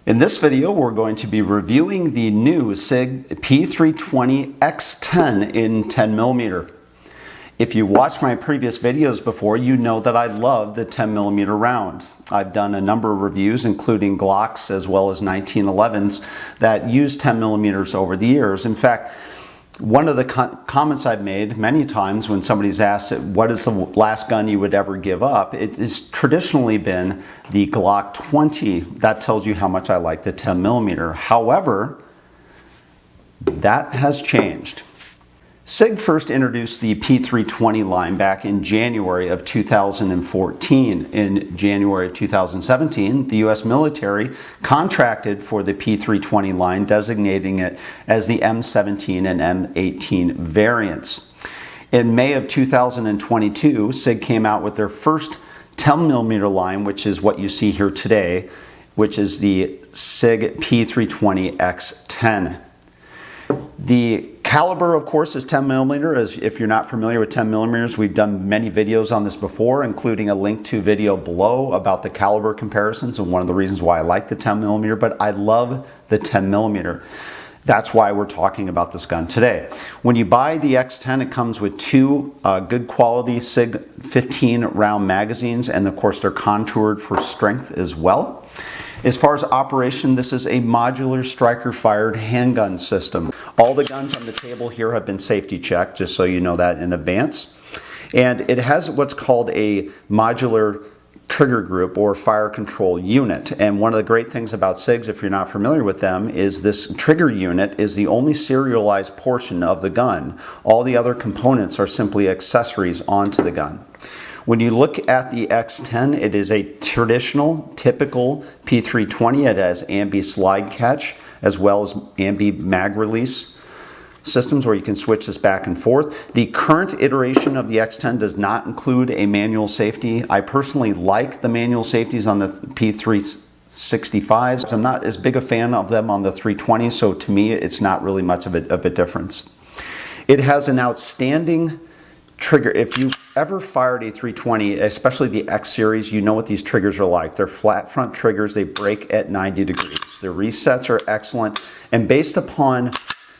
In this video, we're going to be reviewing the new Sig P320-XTEN in 10mm. If you watched my previous videos before, you know that I love the 10mm round. I've done a number of reviews, including Glocks as well as 1911s that use 10mm over the years. In fact, one of the comments I've made many times when somebody's asked, what is the last gun you would ever give up? It has traditionally been the Glock 20. That tells you how much I like the 10mm. However, that has changed. Sig first introduced the P320 line back in January of 2014. In January of 2017, the U.S. military contracted for the P320 line, designating it as the M17 and M18 variants. In May of 2022, Sig came out with their first 10mm line, which is what you see here today, which is the Sig P320-XTEN. The caliber, of course, is 10mm. As if you're not familiar with 10mm, we've done many videos on this before, including a link to video below about the caliber comparisons and one of the reasons why I like the 10mm, but I love the 10mm. That's why we're talking about this gun today. When you buy the X10, it comes with two good quality Sig 15 round magazines, and of course they're contoured for strength as well. As far as operation, this is a modular striker-fired handgun system. All the guns on the table here have been safety checked, just so you know that in advance. And it has what's called a modular trigger group or fire control unit. And one of the great things about SIGs, if you're not familiar with them, is this trigger unit is the only serialized portion of the gun. All the other components are simply accessories onto the gun. When you look at the X10, it is a traditional, typical P320. It has ambi slide catch as well as ambi mag release systems where you can switch this back and forth. The current iteration of the X10 does not include a manual safety. I personally like the manual safeties on the P365s. I'm not as big a fan of them on the 320, so to me it's not really much of a difference. It has an outstanding trigger. If you've ever fired a 320, especially the X series, you know what these triggers are like. They're flat front triggers. They break at 90 degrees. The resets are excellent. And based upon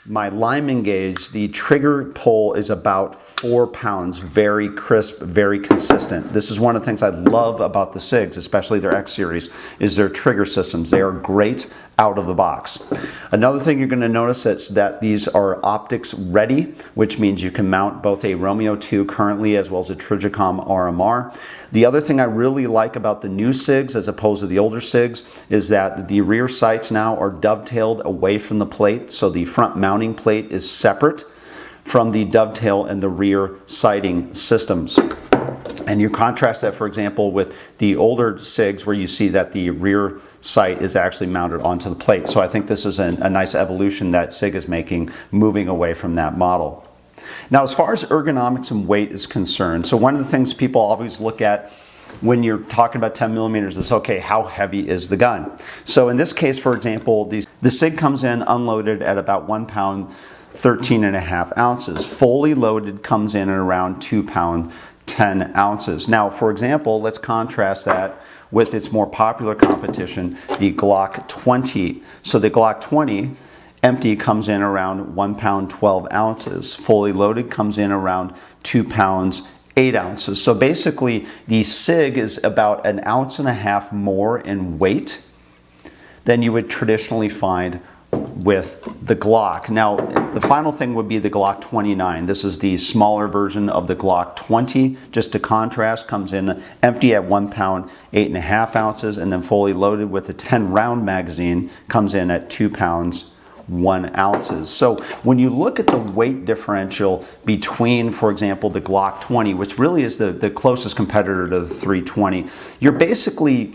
my lineman gauge, the trigger pull is about 4 pounds. Very crisp, very consistent. This is one of the things I love about the SIGs, especially their X series, is their trigger systems. They are great out of the box. Another thing you're going to notice is that these are optics ready, which means you can mount both a Romeo 2 currently as well as a Trijicom RMR. The other thing I really like about the new SIGs as opposed to the older SIGs is that the rear sights now are dovetailed away from the plate, so the front mounting plate is separate from the dovetail and the rear sighting systems. And you contrast that, for example, with the older SIGs where you see that the rear sight is actually mounted onto the plate. So I think this is a nice evolution that SIG is making, moving away from that model. Now, as far as ergonomics and weight is concerned, so one of the things people always look at when you're talking about 10mm is, okay, how heavy is the gun? So in this case, for example, the SIG comes in unloaded at about 1 pound, 13.5 ounces. Fully loaded comes in at around 2 pound, 10 ounces. Now, for example, let's contrast that with its more popular competition, the Glock 20. So the Glock 20 empty comes in around 1 pound, 12 ounces. Fully loaded comes in around 2 pounds, 8 ounces. So basically, the SIG is about 1.5 ounces more in weight than you would traditionally find with the Glock. Now, the final thing would be the Glock 29. This is the smaller version of the Glock 20. Just to contrast, comes in empty at 1 pound, 8.5 ounces, and then fully loaded with a 10 round magazine comes in at 2 pounds, 1 ounces. So when you look at the weight differential between, for example, the Glock 20, which really is the closest competitor to the 320, you're basically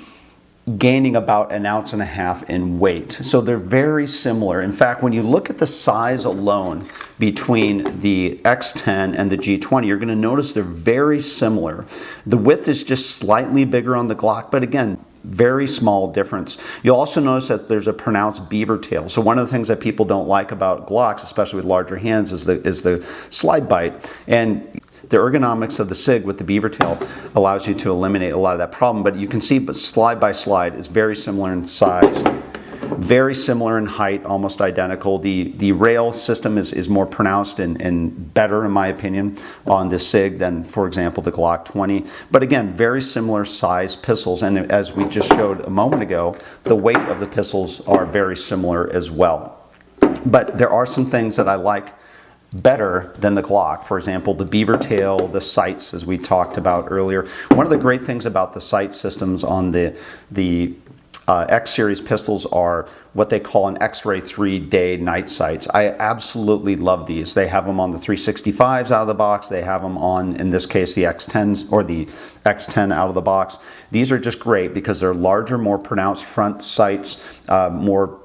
gaining about 1.5 ounces in weight. So they're very similar. In fact, when you look at the size alone between the X10 and the G20, you're going to notice they're very similar. The width is just slightly bigger on the Glock, but again, very small difference. You'll also notice that there's a pronounced beaver tail. So one of the things that people don't like about Glocks, especially with larger hands, is the slide bite. And the ergonomics of the SIG with the beaver tail allows you to eliminate a lot of that problem. But you can see slide by slide is very similar in size Very similar in height, almost identical. The rail system is more pronounced and better, in my opinion, on the Sig than, for example, the Glock 20. But again, very similar size pistols. And as we just showed a moment ago, the weight of the pistols are very similar as well. But there are some things that I like better than the Glock. For example, the beaver tail, the sights, as we talked about earlier. One of the great things about the sight systems on the X series pistols are what they call an X-ray 3-day night sights. I absolutely love these. They have them on the 365s out of the box. They have them on, in this case, the X10s or the X10 out of the box. These are just great because they're larger, more pronounced front sights, more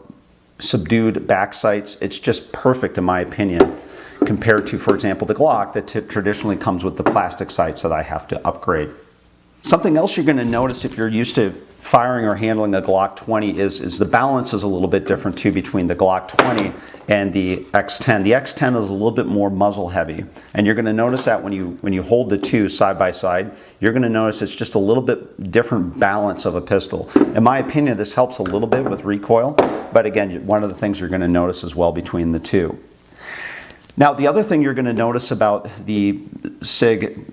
subdued back sights. It's just perfect in my opinion compared to, for example, the Glock that traditionally comes with the plastic sights that I have to upgrade. Something else you're going to notice if you're used to firing or handling a Glock 20 is the balance is a little bit different too between the Glock 20 and the X10. The X10 is a little bit more muzzle heavy, and you're going to notice that when you hold the two side by side, you're going to notice it's just a little bit different balance of a pistol. In my opinion, this helps a little bit with recoil, but again, one of the things you're going to notice as well between the two. Now, the other thing you're going to notice about the Sig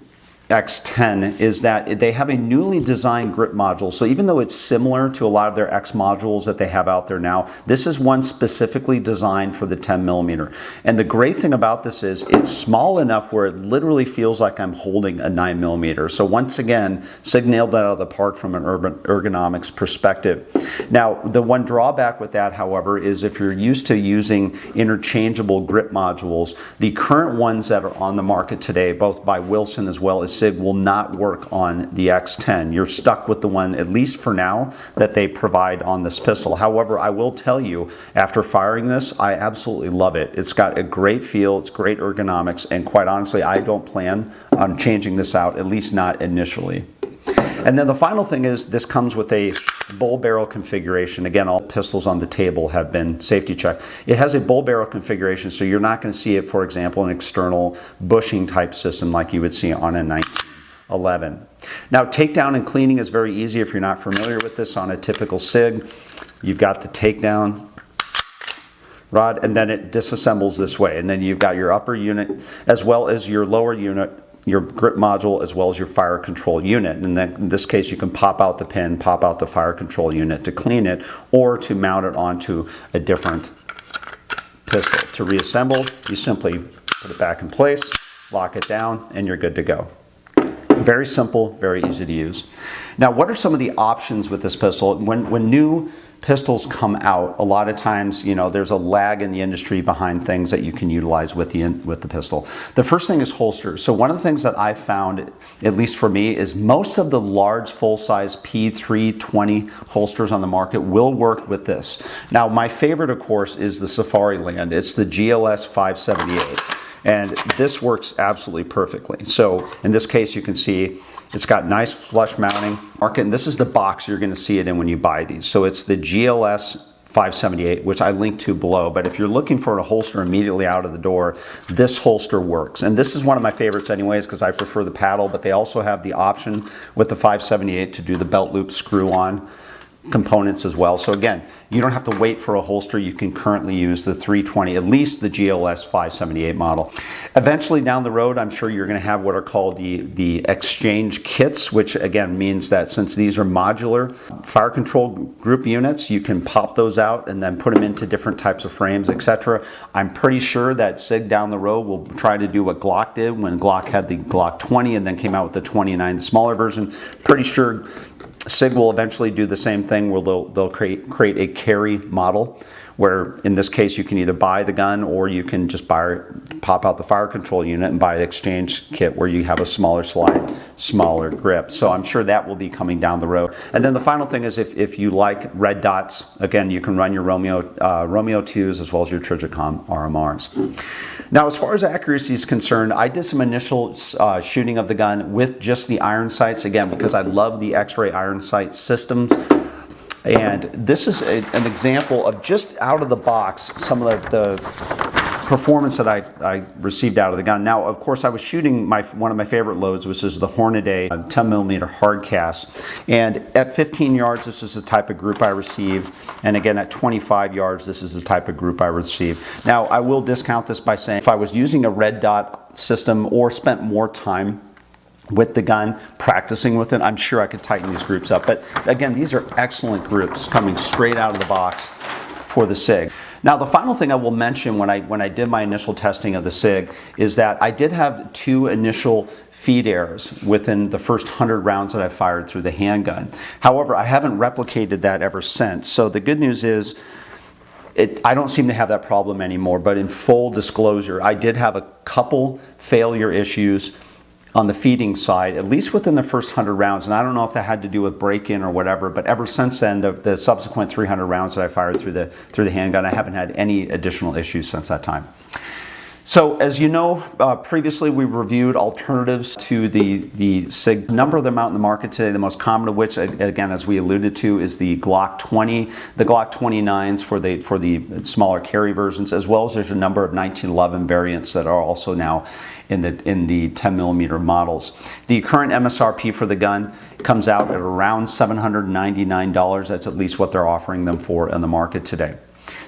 X10 is that they have a newly designed grip module. So even though it's similar to a lot of their X modules that they have out there now, this is one specifically designed for the 10mm. And the great thing about this is it's small enough where it literally feels like I'm holding a 9mm. So once again, Sig nailed that out of the park from an ergonomics perspective. Now, the one drawback with that, however, is if you're used to using interchangeable grip modules, the current ones that are on the market today, both by Wilson as well as Sig, will not work on the X10. You're stuck with the one, at least for now, that they provide on this pistol. However, I will tell you, after firing this, I absolutely love it. It's got a great feel, it's great ergonomics, and quite honestly, I don't plan on changing this out, at least not initially. And then the final thing is this comes with a bull barrel configuration. Again, all pistols on the table have been safety checked. It has a bull barrel configuration, so you're not going to see it, for example, an external bushing type system like you would see on a 1911. Now, takedown and cleaning is very easy if you're not familiar with this on a typical Sig. You've got the takedown rod, and then it disassembles this way. And then you've got your upper unit as well as your lower unit, your grip module, as well as your fire control unit. And then in this case, you can pop out the pin, pop out the fire control unit to clean it, or to mount it onto a different pistol. To reassemble, you simply put it back in place, lock it down, and you're good to go. Very simple, very easy to use. Now, what are some of the options with this pistol? When new pistols come out, a lot of times, you know, there's a lag in the industry behind things that you can utilize with the pistol. The first thing is holsters. So one of the things that I've found, at least for me, is most of the large full-size P320 holsters on the market will work with this. Now, my favorite, of course, is the Safariland. It's the GLS 578. And this works absolutely perfectly. So in this case, you can see it's got nice flush mounting market, and this is the box you're going to see it in when you buy these. So it's the GLS 578, which I link to below. But if you're looking for a holster immediately out of the door, this holster works. And this is one of my favorites anyways because I prefer the paddle, but they also have the option with the 578 to do the belt loop screw-on components as well. So again, you don't have to wait for a holster. You can currently use the 320, at least the GLS 578 model. Eventually down the road, I'm sure you're going to have what are called the exchange kits, which again means that since these are modular fire control group units, you can pop those out and then put them into different types of frames, etc. I'm pretty sure that Sig down the road will try to do what Glock did when Glock had the Glock 20 and then came out with the 29, the smaller version. Pretty sure Sig will eventually do the same thing where they'll create a carry model where in this case you can either buy the gun or you can just pop out the fire control unit and buy the exchange kit where you have a smaller slide, smaller grip. So I'm sure that will be coming down the road. And then the final thing is if you like red dots, again, you can run your Romeo 2s as well as your Trijicon RMRs. Now, as far as accuracy is concerned, I did some initial shooting of the gun with just the iron sights, again, because I love the X-ray iron sight systems. And this is an example of just out of the box some of the performance that I received out of the gun. Now, of course, I was shooting one of my favorite loads, which is the Hornady 10mm hard cast. And at 15 yards, this is the type of group I received. And again, at 25 yards, this is the type of group I received. Now, I will discount this by saying if I was using a red dot system or spent more time with the gun, practicing with it, I'm sure I could tighten these groups up. But again, these are excellent groups coming straight out of the box for the Sig. Now, the final thing I will mention when I did my initial testing of the Sig is that I did have 2 initial feed errors within the first 100 rounds that I fired through the handgun. However, I haven't replicated that ever since. So the good news is I don't seem to have that problem anymore, but in full disclosure, I did have a couple failure issues on the feeding side, at least within the first 100 rounds. And I don't know if that had to do with break-in or whatever, but ever since then, the subsequent 300 rounds that I fired through the handgun, I haven't had any additional issues since that time. So as you know, previously we reviewed alternatives to the Sig. A number of them out in the market today, the most common of which, again, as we alluded to, is the Glock 20, the Glock 29s for the smaller carry versions, as well as there's a number of 1911 variants that are also now in the 10mm models. The current MSRP for the gun comes out at around $799. That's at least what they're offering them for in the market today.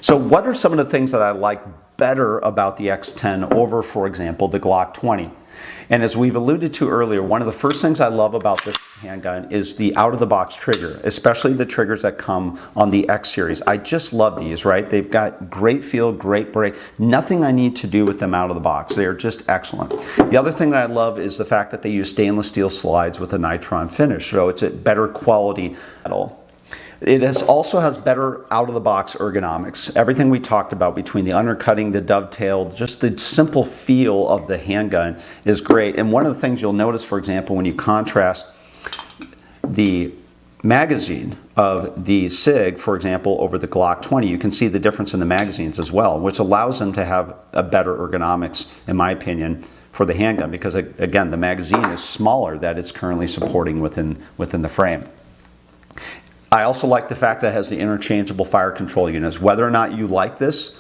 So what are some of the things that I like better about the X10 over, for example, the Glock 20? And as we've alluded to earlier, one of the first things I love about this handgun is the out-of-the-box trigger, especially the triggers that come on the X series. I just love these, right? They've got great feel, great break, nothing I need to do with them out of the box. They are just excellent. The other thing that I love is the fact that they use stainless steel slides with a nitron finish, so it's a better quality metal. It also has better out-of-the-box ergonomics. Everything we talked about between the undercutting, the dovetail, just the simple feel of the handgun is great. And one of the things you'll notice, for example, when you contrast the magazine of the Sig, for example, over the Glock 20, you can see the difference in the magazines as well, which allows them to have a better ergonomics, in my opinion, for the handgun, because again, the magazine is smaller that it's currently supporting within the frame. I also like the fact that it has the interchangeable fire control units. Whether or not you like this,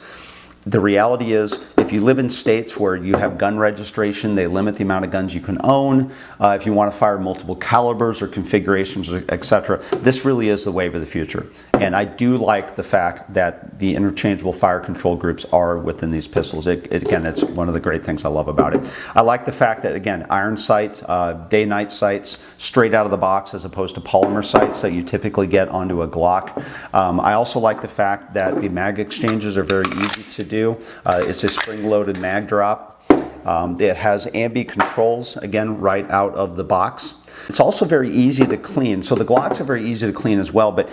the reality is if you live in states where you have gun registration, they limit the amount of guns you can own. If you want to fire multiple calibers or configurations, etc., this really is the wave of the future. And I do like the fact that the interchangeable fire control groups are within these pistols. Again, it's one of the great things I love about it. I like the fact that, again, iron sight, day-night sights, straight out of the box as opposed to polymer sights that you typically get onto a Glock. I also like the fact that the mag exchanges are very easy to do. It's a spring-loaded mag drop. It has ambi controls, again, right out of the box. It's also very easy to clean. So the Glocks are very easy to clean as well, but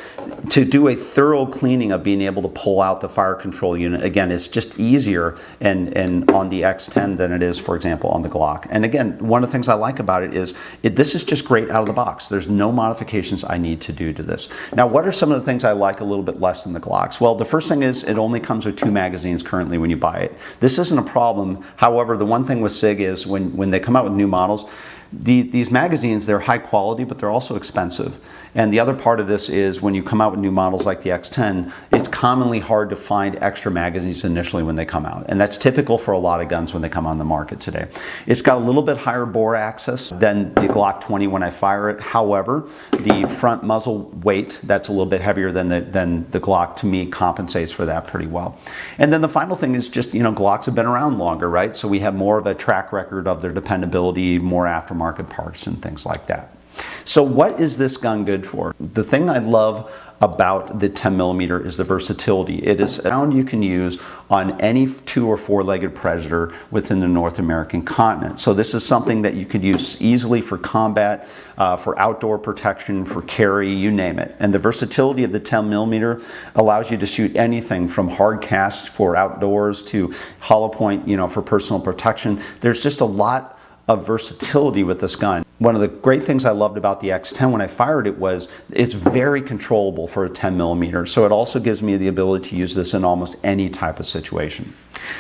to do a thorough cleaning of being able to pull out the fire control unit, again, it's just easier and on the X10 than it is, for example, on the Glock. And again, one of the things I like about it is this is just great out of the box. There's no modifications I need to do to this. Now, what are some of the things I like a little bit less than the Glocks? Well, the first thing is it only comes with 2 magazines currently when you buy it. This isn't a problem. However, the one thing with Sig is when they come out with new models, these magazines, they're high quality, but they're also expensive. And the other part of this is when you come out with new models like the X10, it's commonly hard to find extra magazines initially when they come out. And that's typical for a lot of guns when they come on the market today. It's got a little bit higher bore access than the Glock 20 when I fire it. However, the front muzzle weight, that's a little bit heavier than the Glock, to me, compensates for that pretty well. And then the final thing is just, Glocks have been around longer, right? So we have more of a track record of their dependability, more aftermarket parts and things like that. So what is this gun good for? The thing I love about the 10mm is the versatility. It is a round you can use on any 2- or 4-legged predator within the North American continent. So this is something that you could use easily for combat, for outdoor protection, for carry, you name it. And the versatility of the 10mm allows you to shoot anything from hard cast for outdoors to hollow point, for personal protection. There's just a lot of versatility with this gun. One of the great things I loved about the X10 when I fired it was it's very controllable for a 10mm. So it also gives me the ability to use this in almost any type of situation.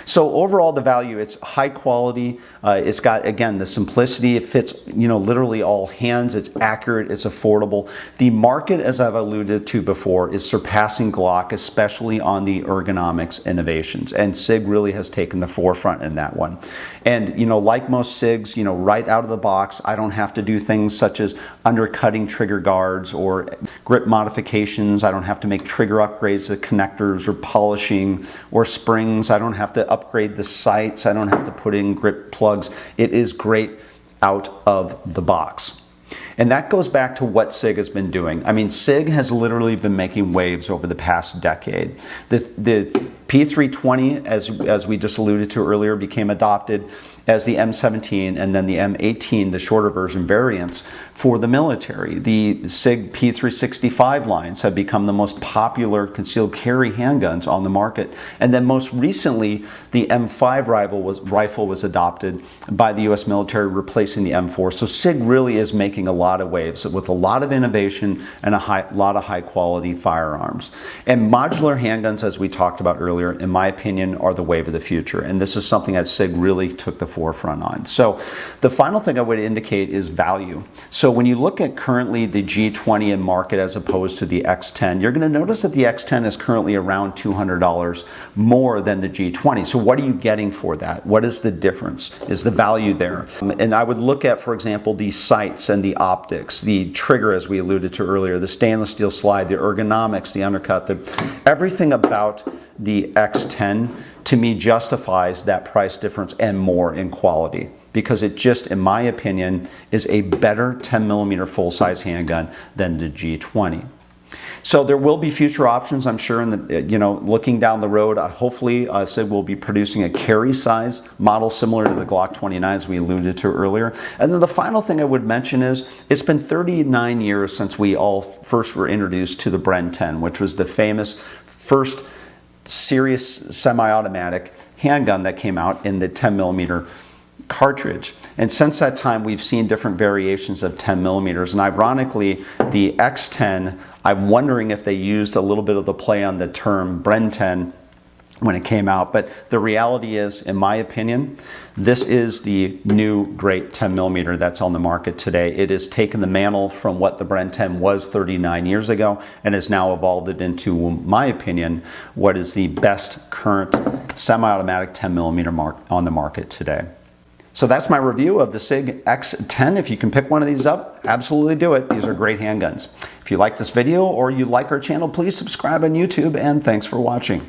So overall, the value, it's high quality. It's got, again, the simplicity. It fits, literally all hands. It's accurate. It's affordable. The market, as I've alluded to before, is surpassing Glock, especially on the ergonomics innovations. And Sig really has taken the forefront in that one. And, like most SIGs, right out of the box, I don't have to do things such as undercutting trigger guards or grip modifications. I don't have to make trigger upgrades to connectors or polishing or springs. I don't have to upgrade the sights. I don't have to put in grip plugs. It is great out of the box. And that goes back to what Sig has been doing. I mean, Sig has literally been making waves over the past decade. The P320, as we just alluded to earlier, became adopted as the M17 and then the M18, the shorter version variants for the military. The Sig P365 lines have become the most popular concealed carry handguns on the market. And then most recently, the M5 rifle was adopted by the US military, replacing the M4. So Sig really is making a lot of waves with a lot of innovation and a lot of high quality firearms. And modular handguns, as we talked about earlier, in my opinion, are the wave of the future. And this is something that Sig really took the forefront on. So the final thing I would indicate is value. So when you look at currently the G20 in market as opposed to the X10, you're going to notice that the X10 is currently around $200 more than the G20. So what are you getting for that? What is the difference? Is the value there? And I would look at, for example, the sights and the optics, the trigger, as we alluded to earlier, the stainless steel slide, the ergonomics, the undercut, everything about the X10 to me justifies that price difference and more in quality, because it just, in my opinion, is a better 10mm full-size handgun than the G20. So there will be future options, I'm sure, in the, looking down the road. Hopefully, Sig will be producing a carry size model similar to the Glock 29, as we alluded to earlier. And then the final thing I would mention is it's been 39 years since we all first were introduced to the Bren 10, which was the famous first serious semi-automatic handgun that came out in the 10mm cartridge. And since that time, we've seen different variations of 10mm. And ironically, the X10, I'm wondering if they used a little bit of the play on the term Bren 10 when it came out. But the reality is, in my opinion, this is the new great 10mm that's on the market today. It has taken the mantle from what the Bren 10 was 39 years ago and has now evolved it into, in my opinion, what is the best current semi-automatic 10mm on the market today. So that's my review of the Sig X10. If you can pick one of these up, absolutely do it. These are great handguns. If you like this video or you like our channel, please subscribe on YouTube, and thanks for watching.